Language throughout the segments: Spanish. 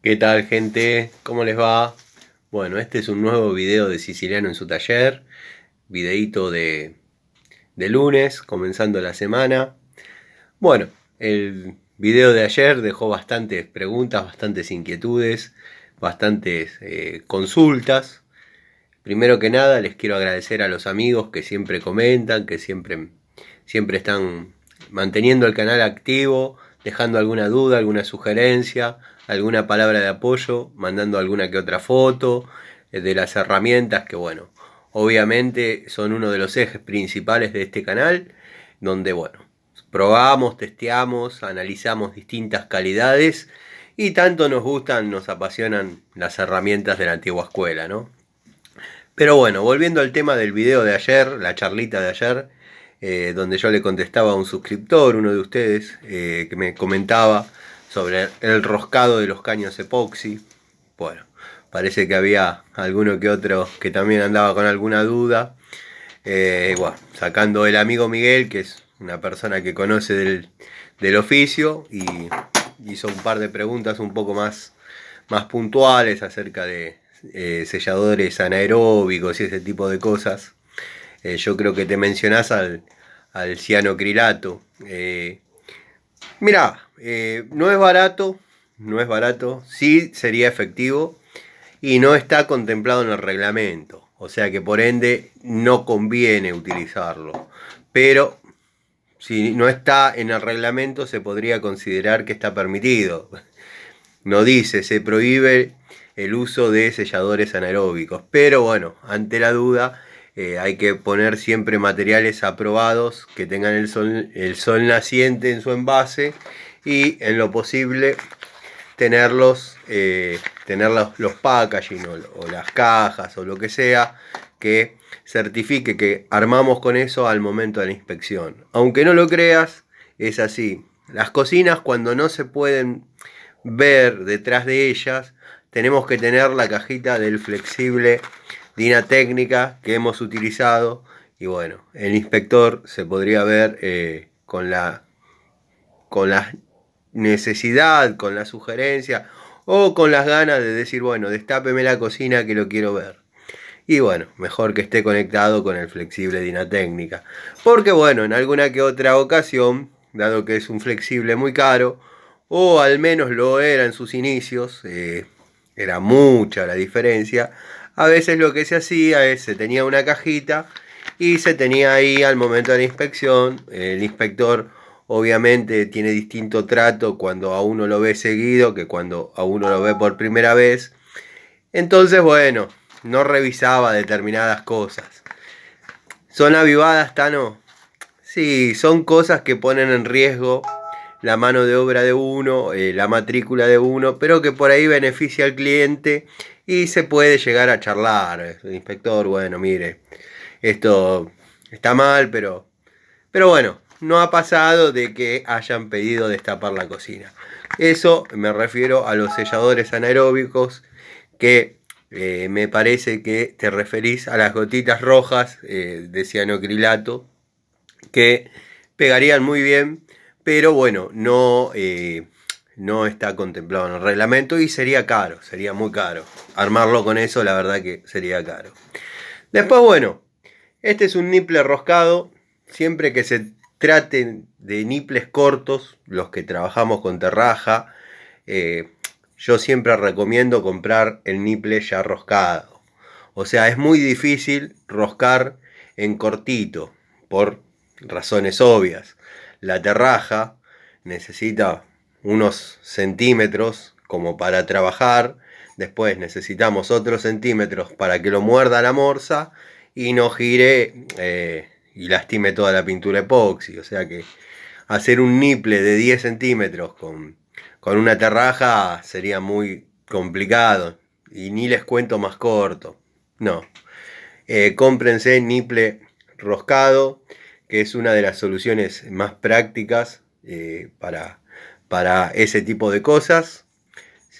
¿Qué tal, gente? ¿Cómo les va? Bueno, este es un nuevo video de Siciliano en su taller. Videíto de lunes, comenzando la semana. Bueno, el video de ayer dejó bastantes preguntas, bastantes inquietudes, bastantes consultas. Primero que nada, les quiero agradecer a los amigos que siempre comentan, que siempre están manteniendo el canal activo, dejando alguna duda, alguna sugerencia, alguna palabra de apoyo, mandando alguna que otra foto de las herramientas que, bueno, obviamente son uno de los ejes principales de este canal, donde, bueno, probamos, testeamos, analizamos distintas calidades y tanto nos gustan, nos apasionan las herramientas de la antigua escuela, ¿no? Pero bueno, volviendo al tema del video de ayer, la charlita de ayer, donde yo le contestaba a un suscriptor, uno de ustedes, que me comentaba sobre el roscado de los caños epoxi. Bueno, parece que había alguno que otro que también andaba con alguna duda. Bueno, sacando el amigo Miguel, que es una persona que conoce del oficio, y hizo un par de preguntas un poco más puntuales acerca de selladores anaeróbicos y ese tipo de cosas. Yo creo que te mencionás al cianocrilato. Mirá, no es barato, no es barato, sí sería efectivo y no está contemplado en el reglamento. O sea que por ende no conviene utilizarlo. Pero si no está en el reglamento se podría considerar que está permitido. No dice, se prohíbe el uso de selladores anaeróbicos. Pero bueno, ante la duda hay que poner siempre materiales aprobados que tengan el sol naciente en su envase y en lo posible tener los packaging o las cajas o lo que sea que certifique que armamos con eso al momento de la inspección. Aunque no lo creas, es así. Las cocinas, cuando no se pueden ver detrás de ellas, tenemos que tener la cajita del flexible Dinatécnica que hemos utilizado y bueno, el inspector se podría ver con la necesidad, con la sugerencia o con las ganas de decir, bueno, destápeme la cocina que lo quiero ver. Y bueno, mejor que esté conectado con el flexible Dinatécnica. Porque bueno, en alguna que otra ocasión, dado que es un flexible muy caro, o al menos lo era en sus inicios, era mucha la diferencia, a veces lo que se hacía es, se tenía una cajita y se tenía ahí al momento de la inspección, el inspector obviamente tiene distinto trato cuando a uno lo ve seguido que cuando a uno lo ve por primera vez. Entonces, bueno, no revisaba determinadas cosas. ¿Son avivadas, Tano? Sí, son cosas que ponen en riesgo la mano de obra de uno, la matrícula de uno, pero que por ahí beneficia al cliente y se puede llegar a charlar. El inspector, bueno, mire, esto está mal, pero bueno, no ha pasado de que hayan pedido destapar la cocina. Eso me refiero a los selladores anaeróbicos que me parece que te referís a las gotitas rojas de cianocrilato que pegarían muy bien, pero bueno, no está contemplado en el reglamento y sería caro, sería muy caro. Armarlo con eso, la verdad que sería caro. Después, bueno, este es un nipple roscado, siempre que se traten de niples cortos, los que trabajamos con terraja, yo siempre recomiendo comprar el nipple ya roscado. O sea, es muy difícil roscar en cortito, por razones obvias. La terraja necesita unos centímetros como para trabajar, después necesitamos otros centímetros para que lo muerda la morsa y no gire y lastime toda la pintura epoxi. O sea que hacer un nipple de 10 centímetros con una terraja sería muy complicado. Y ni les cuento más corto. No. Cómprense nipple roscado, que es una de las soluciones más prácticas para ese tipo de cosas.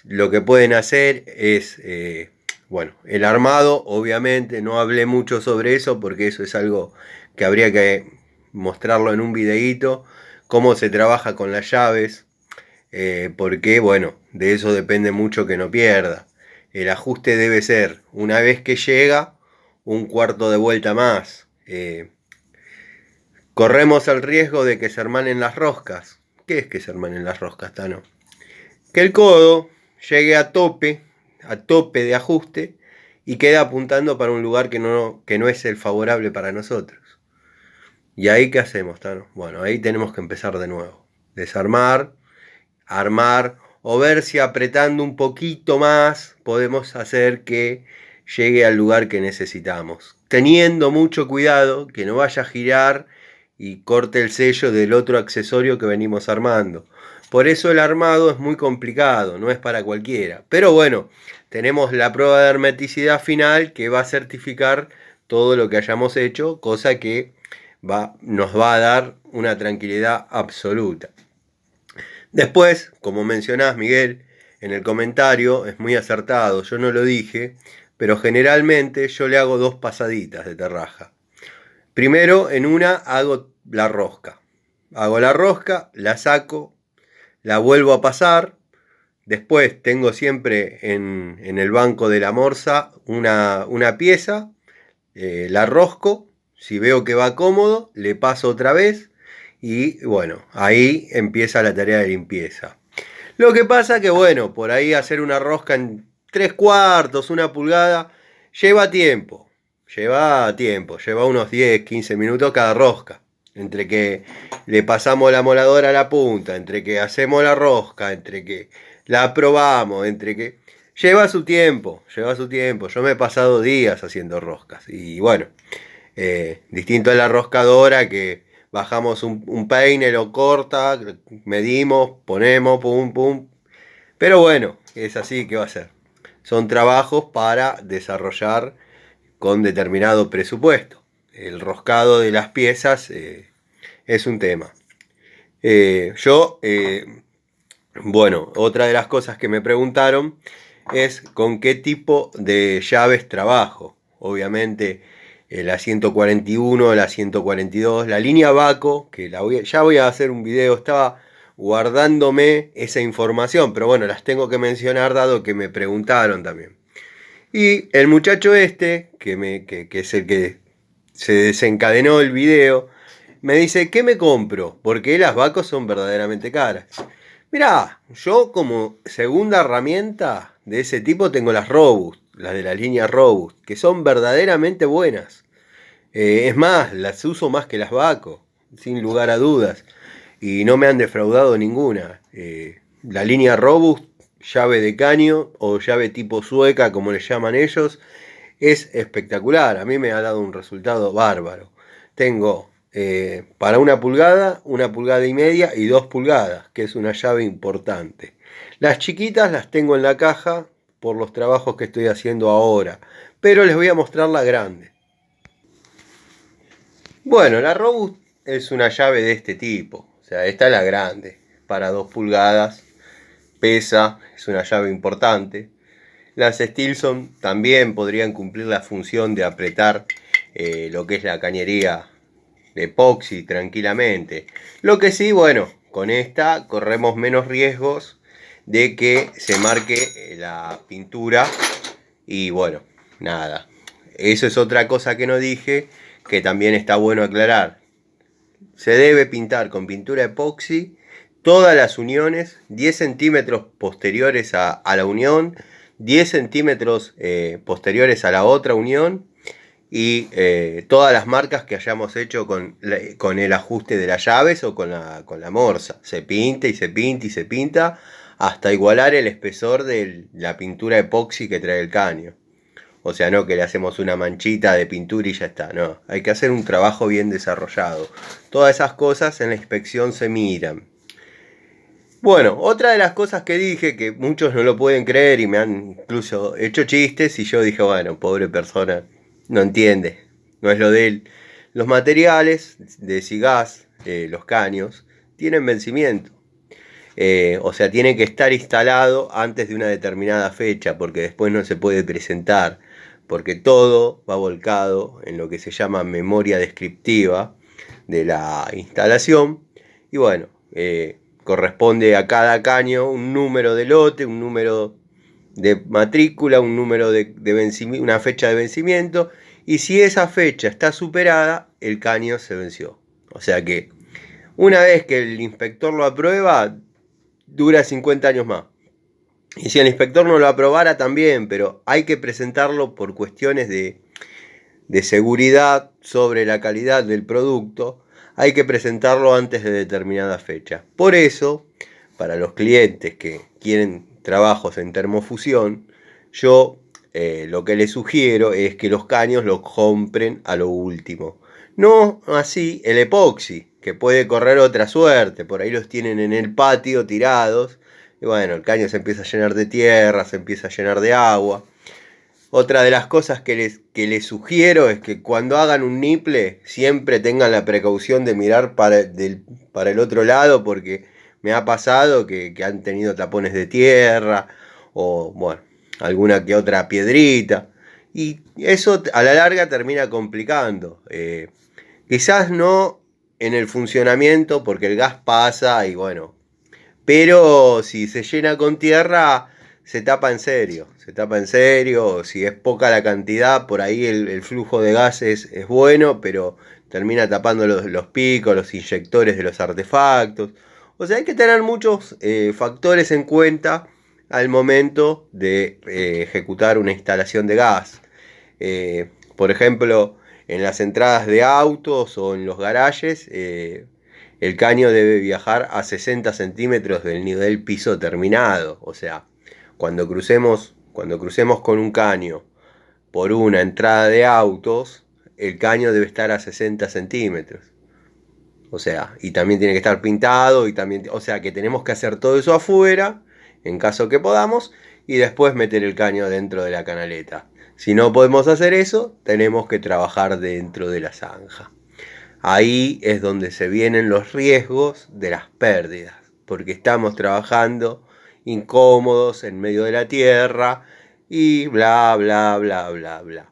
Lo que pueden hacer es, bueno, el armado, obviamente, no hablé mucho sobre eso porque eso es algo que habría que mostrarlo en un videíto, cómo se trabaja con las llaves. porque bueno, de eso depende mucho que no pierda. El ajuste debe ser, una vez que llega, un cuarto de vuelta más. Corremos el riesgo de que se hermanen las roscas. ¿Qué es que se hermanen las roscas, Tano? Que el codo llegue a tope de ajuste y quede apuntando para un lugar que no es el favorable para nosotros. ¿Y ahí qué hacemos, Tano? Bueno, ahí tenemos que empezar de nuevo. Desarmar, armar o ver si apretando un poquito más podemos hacer que llegue al lugar que necesitamos. Teniendo mucho cuidado que no vaya a girar y corte el sello del otro accesorio que venimos armando. Por eso el armado es muy complicado, no es para cualquiera. Pero bueno, tenemos la prueba de hermeticidad final que va a certificar todo lo que hayamos hecho, cosa que nos va a dar una tranquilidad absoluta. Después, como mencionás, Miguel, en el comentario, es muy acertado, yo no lo dije, pero generalmente yo le hago 2 pasaditas de terraja. Primero, en una hago la rosca. Hago la rosca, la saco, la vuelvo a pasar. Después tengo siempre en el banco de la morsa una pieza, la rosco. Si veo que va cómodo, le paso otra vez. Y bueno, ahí empieza la tarea de limpieza. Lo que pasa que bueno, por ahí hacer una rosca en 3/4, 1 pulgada, lleva tiempo. Lleva unos 10, 15 minutos cada rosca. Entre que le pasamos la moladora a la punta, entre que hacemos la rosca, entre que la probamos, entre que... Lleva su tiempo. Yo me he pasado días haciendo roscas. Y bueno, distinto a la roscadora que bajamos un peine, lo corta, medimos, ponemos, pum, pum. Pero bueno, es así que va a ser. Son trabajos para desarrollar con determinado presupuesto. El roscado de las piezas es un tema. Bueno, otra de las cosas que me preguntaron es con qué tipo de llaves trabajo. Obviamente la 141, la 142, la línea Baco, que ya voy a hacer un video, estaba guardándome esa información, pero bueno, las tengo que mencionar dado que me preguntaron también. Y el muchacho este, que es el que se desencadenó el video, me dice, ¿qué me compro? Porque las Bacos son verdaderamente caras. Mirá, yo como segunda herramienta de ese tipo tengo las Robust, las de la línea Robust, que son verdaderamente buenas. Es más, las uso más que las Baco, sin lugar a dudas. Y no me han defraudado ninguna. La línea Robust, llave de caño o llave tipo sueca, como le llaman ellos, es espectacular. A mí me ha dado un resultado bárbaro. Tengo para 1 pulgada, 1,5 pulgadas y 2 pulgadas, que es una llave importante. Las chiquitas las tengo en la caja por los trabajos que estoy haciendo ahora, pero les voy a mostrar la grande. Bueno, la Robust es una llave de este tipo, o sea, esta es la grande, para 2 pulgadas, pesa, es una llave importante. Las Stilson también podrían cumplir la función de apretar lo que es la cañería de epoxi tranquilamente. Lo que sí, bueno, con esta corremos menos riesgos de que se marque la pintura y bueno, nada. Eso es otra cosa que no dije, que también está bueno aclarar. Se debe pintar con pintura epoxi todas las uniones, 10 centímetros posteriores a la unión, 10 centímetros posteriores a la otra unión y todas las marcas que hayamos hecho con el ajuste de las llaves o con la morsa. Se pinta y se pinta y se pinta hasta igualar el espesor de la pintura epoxi que trae el caño. O sea, no que le hacemos una manchita de pintura y ya está, no. Hay que hacer un trabajo bien desarrollado. Todas esas cosas en la inspección se miran. Bueno, otra de las cosas que dije, que muchos no lo pueden creer y me han incluso hecho chistes, y yo dije, bueno, pobre persona, no entiende, no es lo de él. Los materiales de Sigas, los caños, tienen vencimiento. O sea, tiene que estar instalado antes de una determinada fecha, porque después no se puede presentar, porque todo va volcado en lo que se llama memoria descriptiva de la instalación. Y bueno, corresponde a cada caño un número de lote, un número de matrícula, un número de vencimiento, una fecha de vencimiento, y si esa fecha está superada, el caño se venció. O sea que una vez que el inspector lo aprueba, dura 50 años más. Y si el inspector no lo aprobara también, pero hay que presentarlo por cuestiones de seguridad sobre la calidad del producto, hay que presentarlo antes de determinada fecha. Por eso, para los clientes que quieren trabajos en termofusión, yo lo que les sugiero es que los caños los compren a lo último. No así el epoxi, que puede correr otra suerte, por ahí los tienen en el patio tirados, y bueno, el caño se empieza a llenar de tierra, se empieza a llenar de agua. Otra de las cosas que les sugiero es que cuando hagan un niple siempre tengan la precaución de mirar para el otro lado, porque me ha pasado que han tenido tapones de tierra o bueno, alguna que otra piedrita, y eso a la larga termina complicando. Quizás no en el funcionamiento porque el gas pasa y bueno, pero si se llena con tierra se tapa en serio, si es poca la cantidad, por ahí el flujo de gas es bueno, pero termina tapando los picos, los inyectores de los artefactos. O sea, hay que tener muchos factores en cuenta al momento de ejecutar una instalación de gas. Por ejemplo, en las entradas de autos o en los garajes, el caño debe viajar a 60 centímetros del nivel piso terminado. O sea, cuando crucemos con un caño por una entrada de autos, el caño debe estar a 60 centímetros. O sea, y también tiene que estar pintado, o sea que tenemos que hacer todo eso afuera, en caso que podamos, y después meter el caño dentro de la canaleta. Si no podemos hacer eso, tenemos que trabajar dentro de la zanja. Ahí es donde se vienen los riesgos de las pérdidas, porque estamos trabajando incómodos en medio de la tierra y bla, bla, bla, bla, bla.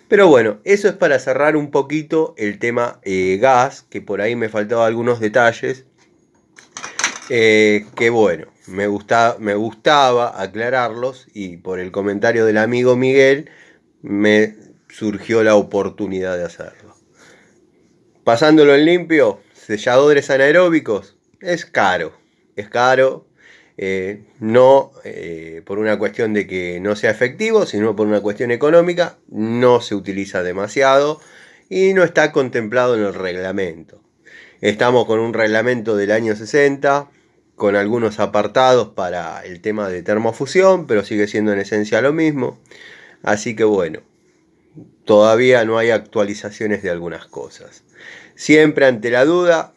Pero bueno, eso es para cerrar un poquito el tema gas, que por ahí me faltaban algunos detalles, que bueno, me gustaba aclararlos, y por el comentario del amigo Miguel me surgió la oportunidad de hacerlo. Pasándolo en limpio, selladores anaeróbicos, es caro, no por una cuestión de que no sea efectivo, sino por una cuestión económica. No se utiliza demasiado y no está contemplado en el reglamento. Estamos con un reglamento del año 60, con algunos apartados para el tema de termofusión, pero sigue siendo en esencia lo mismo. Así que bueno, todavía no hay actualizaciones de algunas cosas. Siempre ante la duda,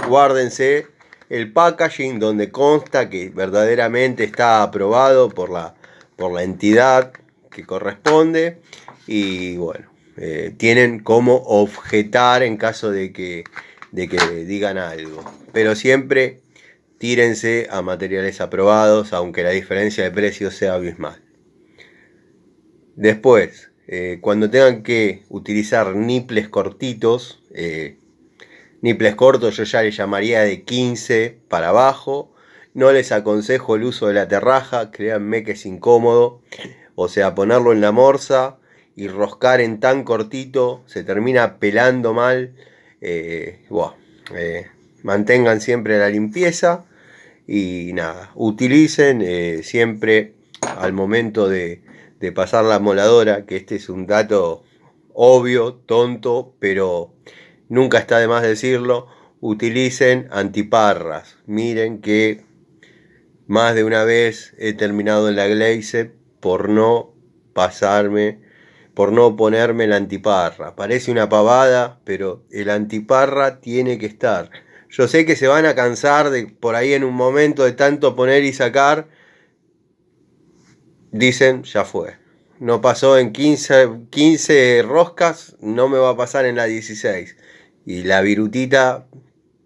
guárdense el packaging donde consta que verdaderamente está aprobado por la entidad que corresponde, y bueno, tienen cómo objetar en caso de que digan algo. Pero siempre tírense a materiales aprobados, aunque la diferencia de precios sea abismal. Después, cuando tengan que utilizar niples cortitos, niples cortos yo ya les llamaría de 15 para abajo. No les aconsejo el uso de la terraja, créanme que es incómodo. O sea, ponerlo en la morsa y roscar en tan cortito, se termina pelando mal. Mantengan siempre la limpieza y nada, utilicen siempre al momento de pasar la moladora, que este es un dato obvio, tonto, pero nunca está de más decirlo, utilicen antiparras. Miren que más de una vez he terminado en la glaze por no ponerme la antiparra. Parece una pavada, pero el antiparra tiene que estar. Yo sé que se van a cansar de por ahí en un momento de tanto poner y sacar. Dicen, ya fue. No pasó en 15 roscas, no me va a pasar en la 16. Y la virutita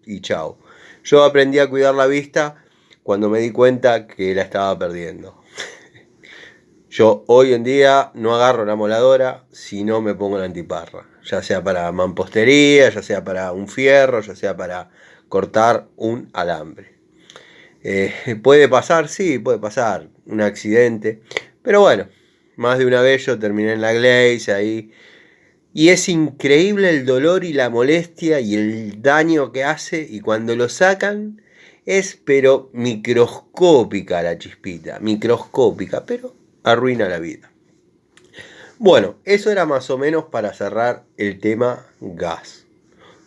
y chao. Yo aprendí a cuidar la vista cuando me di cuenta que la estaba perdiendo. Yo hoy en día no agarro la moladora si no me pongo la antiparra. Ya sea para mampostería, ya sea para un fierro, ya sea para cortar un alambre. Puede pasar, sí, puede pasar un accidente. Pero bueno, más de una vez yo terminé en la Glaze ahí. Y es increíble el dolor y la molestia y el daño que hace. Y cuando lo sacan es pero microscópica la chispita. Microscópica, pero arruina la vida. Bueno, eso era más o menos para cerrar el tema gas.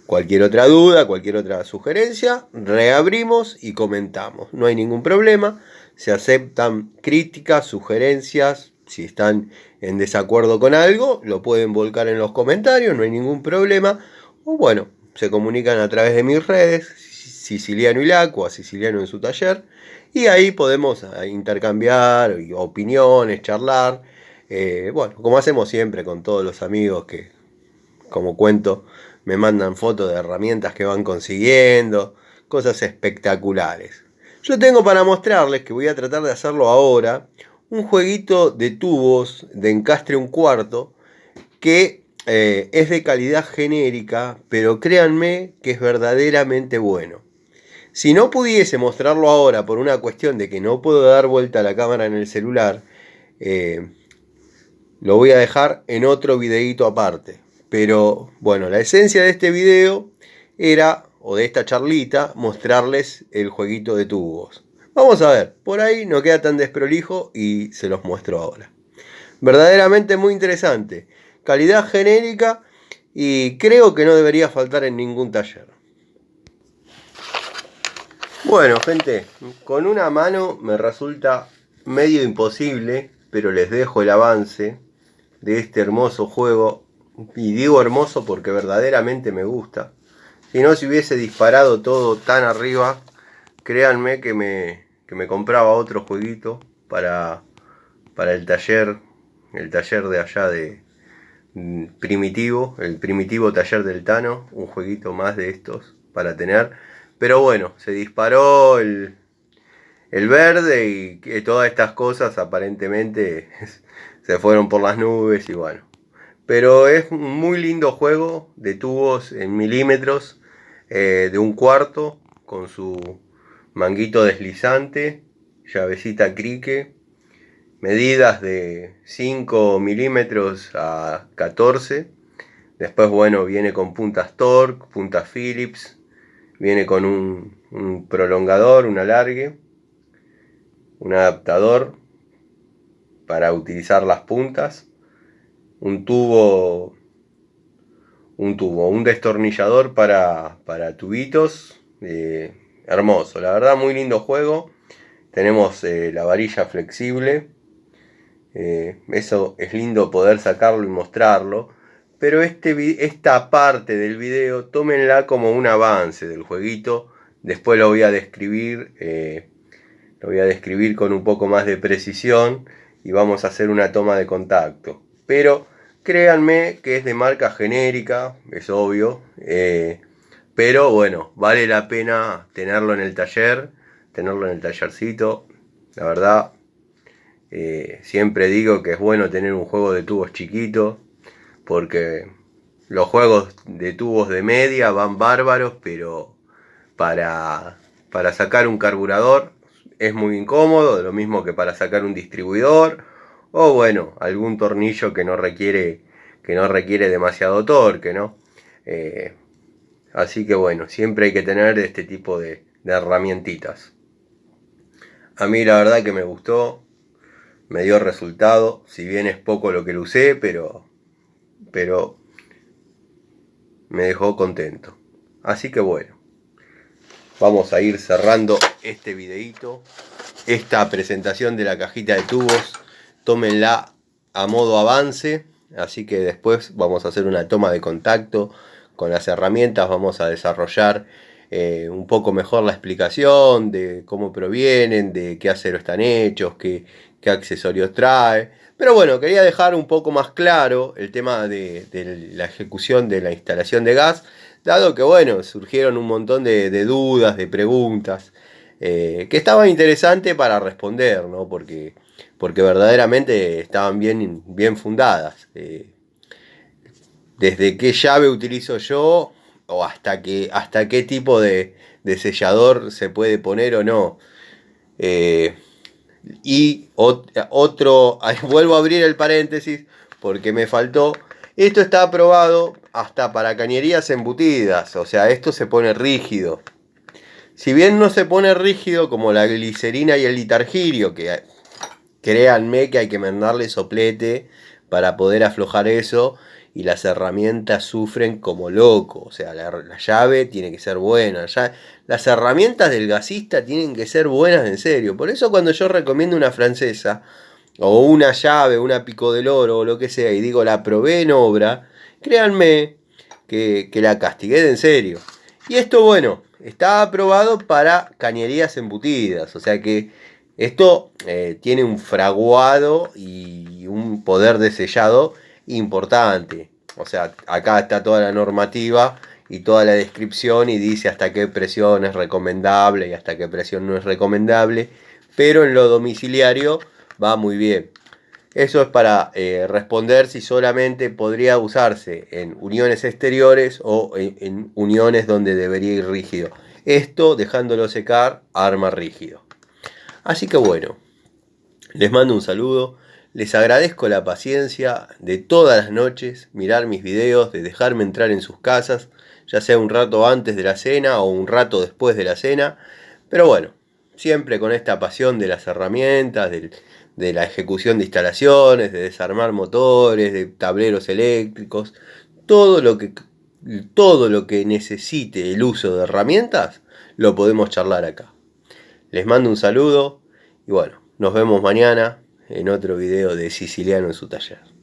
Cualquier otra duda, cualquier otra sugerencia, reabrimos y comentamos. No hay ningún problema. Se aceptan críticas, sugerencias. Si están en desacuerdo con algo, lo pueden volcar en los comentarios, no hay ningún problema. O bueno, se comunican a través de mis redes, Siciliano Ilac o a Siciliano en su taller. Y ahí podemos intercambiar opiniones, charlar. Bueno, como hacemos siempre con todos los amigos que, como cuento, me mandan fotos de herramientas que van consiguiendo, cosas espectaculares. Yo tengo para mostrarles, que voy a tratar de hacerlo ahora, un jueguito de tubos de encastre 1/4 que es de calidad genérica, pero créanme que es verdaderamente bueno. Si no pudiese mostrarlo ahora por una cuestión de que no puedo dar vuelta a la cámara en el celular, eh, lo voy a dejar en otro videíto aparte. Pero bueno, la esencia de este video era, o de esta charlita, mostrarles el jueguito de tubos. Vamos a ver, por ahí no queda tan desprolijo y se los muestro ahora. Verdaderamente muy interesante. Calidad genérica y creo que no debería faltar en ningún taller. Bueno, gente, con una mano me resulta medio imposible, pero les dejo el avance de este hermoso juego. Y digo hermoso porque verdaderamente me gusta. Si no se hubiese disparado todo tan arriba, créanme que me compraba otro jueguito para el taller de allá de Primitivo, el Primitivo Taller del Tano, un jueguito más de estos para tener. Pero bueno, se disparó el verde y todas estas cosas aparentemente se fueron por las nubes y bueno. Pero es un muy lindo juego de tubos en milímetros, de 1/4, con su manguito deslizante, llavecita crique, medidas de 5 milímetros a 14. Después, bueno, viene con puntas Torx, puntas Phillips, viene con un prolongador, un alargue, un adaptador para utilizar las puntas, un un destornillador para tubitos. Hermoso, la verdad, muy lindo juego. Tenemos la varilla flexible. Eso es lindo poder sacarlo y mostrarlo. Pero esta parte del video, tómenla como un avance del jueguito. Después lo voy a describir. Lo voy a describir con un poco más de precisión. Y vamos a hacer una toma de contacto. Pero créanme que es de marca genérica, es obvio. Pero bueno, vale la pena tenerlo en el taller. Tenerlo en el tallercito. La verdad, siempre digo que es bueno tener un juego de tubos chiquito, porque los juegos de tubos de media van bárbaros, pero para sacar un carburador es muy incómodo, lo mismo que para sacar un distribuidor, o bueno, algún tornillo que no requiere demasiado torque, ¿no? Así que bueno, siempre hay que tener este tipo de herramientitas. A mí la verdad que me gustó, me dio resultado, si bien es poco lo que lo usé, pero me dejó contento. Así que bueno, vamos a ir cerrando este videito, esta presentación de la cajita de tubos. Tómenla a modo avance, así que después vamos a hacer una toma de contacto con las herramientas, vamos a desarrollar un poco mejor la explicación de cómo provienen, de qué acero están hechos, qué accesorios trae. Pero bueno, quería dejar un poco más claro el tema de la ejecución de la instalación de gas, dado que bueno, surgieron un montón de dudas, de preguntas, que estaban interesantes para responder, ¿no? Porque verdaderamente estaban bien fundadas. Desde qué llave utilizo yo, o hasta qué tipo de sellador se puede poner o no. Y otro, vuelvo a abrir el paréntesis porque me faltó. Esto está aprobado hasta para cañerías embutidas, o sea, esto se pone rígido. Si bien no se pone rígido como la glicerina y el litargirio, que créanme que hay que mandarle soplete para poder aflojar eso, y las herramientas sufren como loco. O sea, la llave tiene que ser buena. Las herramientas del gasista tienen que ser buenas en serio. Por eso cuando yo recomiendo una francesa, o una llave, una pico del oro, o lo que sea, y digo la probé en obra, créanme que la castigué de en serio. Y esto, bueno, está aprobado para cañerías embutidas. O sea que esto tiene un fraguado y un poder de sellado importante. O sea, acá está toda la normativa y toda la descripción y dice hasta qué presión es recomendable y hasta qué presión no es recomendable. Pero en lo domiciliario va muy bien. Eso es para responder si solamente podría usarse en uniones exteriores o en uniones donde debería ir rígido. Esto, dejándolo secar, arma rígido. Así que bueno, les mando un saludo. Les agradezco la paciencia de todas las noches, mirar mis videos, de dejarme entrar en sus casas, ya sea un rato antes de la cena o un rato después de la cena. Pero bueno, siempre con esta pasión de las herramientas, de la ejecución de instalaciones, de desarmar motores, de tableros eléctricos, todo lo que necesite el uso de herramientas, lo podemos charlar acá. Les mando un saludo y bueno, nos vemos mañana en otro video de Siciliano en su taller.